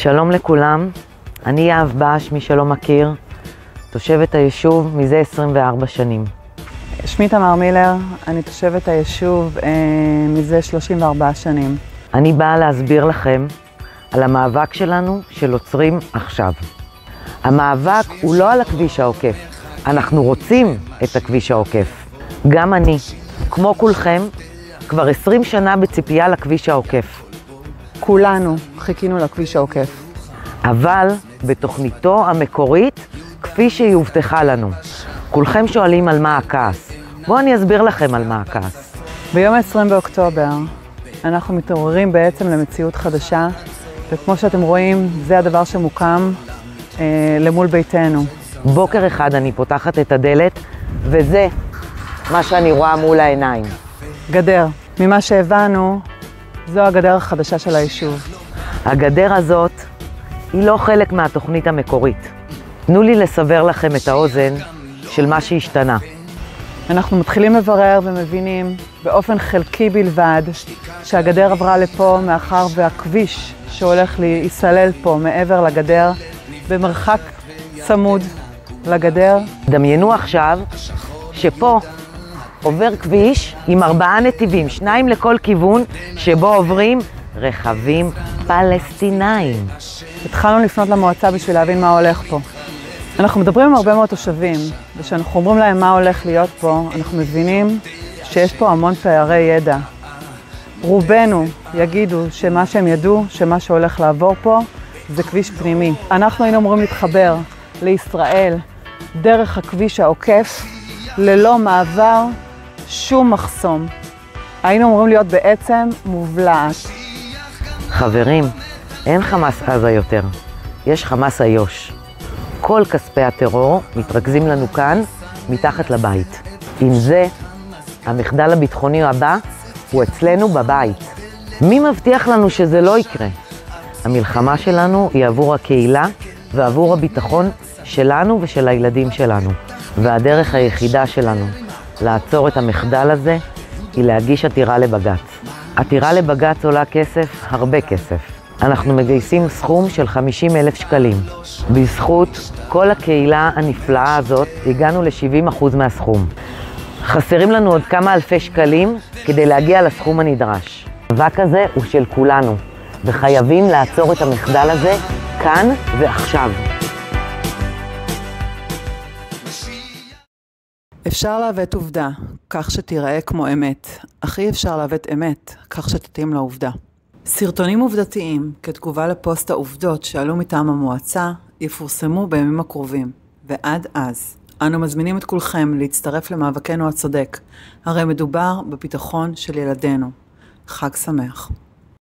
שלום לכולם, אני יהב בש, מי שלא מכיר, תושבת היישוב מזה 24 שנים. שמי תמר מילר, אני תושבת היישוב מזה 34 שנים. אני באה להסביר לכם על המאבק שלנו של עוצרים עכשיו. המאבק הוא לא על הכביש העוקף, אנחנו רוצים את הכביש העוקף. גם אני, כמו כולכם, כבר 20 שנה בציפייה לכביש העוקף. כולנו חיכינו לכביש העוקף. אבל בתוכניתו המקורית, כפי שהיא הובטחה לנו. כולכם שואלים על מה הכעס. בואו אני אסביר לכם על מה הכעס. ביום 20 באוקטובר אנחנו מתעוררים בעצם למציאות חדשה, וכמו שאתם רואים, זה הדבר שמוקם למול ביתנו. בוקר אחד אני פותחת את הדלת, וזה מה שאני רואה מול העיניים. גדר. ממה שהבנו, זו הגדר החדשה של היישוב. הגדר הזאת היא לא חלק מהתוכנית המקורית. תנו לי לסבר לכם את האוזן של מה שהשתנה. אנחנו מתחילים לברר ומבינים באופן חלקי בלבד שהגדר עברה לפה מאחר והכביש שהולך להיסלל פה מעבר לגדר במרחק צמוד לגדר. דמיינו עכשיו שפה עובר כביש עם 4 נתיבים, 2 לכל כיוון, שבו עוברים רכבים פלסטינאים. התחלנו לפנות למועצה בשביל להבין מה הולך פה. אנחנו מדברים עם הרבה מאוד תושבים, וכשאנחנו אומרים להם מה הולך להיות פה, אנחנו מבינים שיש פה המון פערי ידע. רובנו יגידו שמה שהם ידעו, שמה שהולך לעבור פה, זה כביש פנימי. אנחנו היינו אמורים להתחבר לישראל דרך הכביש העוקף, ללא מעבר, שום מחסום. היינו אמורים להיות בעצם מובלעת. חברים, אין חמאס עזה יותר, יש חמאס איו"ש. כל כספי הטרור מתרכזים לנו כאן, מתחת לבית. עם זה, המחדל הביטחוני הבא הוא אצלנו בבית. מי מבטיח לנו שזה לא יקרה? המלחמה שלנו היא עבור הקהילה ועבור הביטחון שלנו ושל הילדים שלנו. והדרך היחידה שלנו לעצור את המחדל הזה היא להגיש עתירה לבג"ץ. עתירה לבג"ץ עולה כסף, הרבה כסף. אנחנו מגייסים סכום של 50,000 שקלים. בזכות כל הקהילה הנפלאה הזאת הגענו ל-70% מהסכום. חסרים לנו עוד כמה אלפי שקלים כדי להגיע לסכום הנדרש. המאבק הזה הוא של כולנו, וחייבים לעצור את המחדל הזה כאן ועכשיו. אפשר לעוות עובדה כך שתיראה כמו אמת, אך אי אפשר לעוות אמת כך שתתאים לעובדה. סרטונים עובדתיים כתגובה לפוסט העובדות שעלו מטעם המועצה יפורסמו בימים הקרובים, ועד אז אנו מזמינים את כולכם להצטרף למאבקנו הצודק, הרי מדובר בביטחון של ילדינו. חג שמח.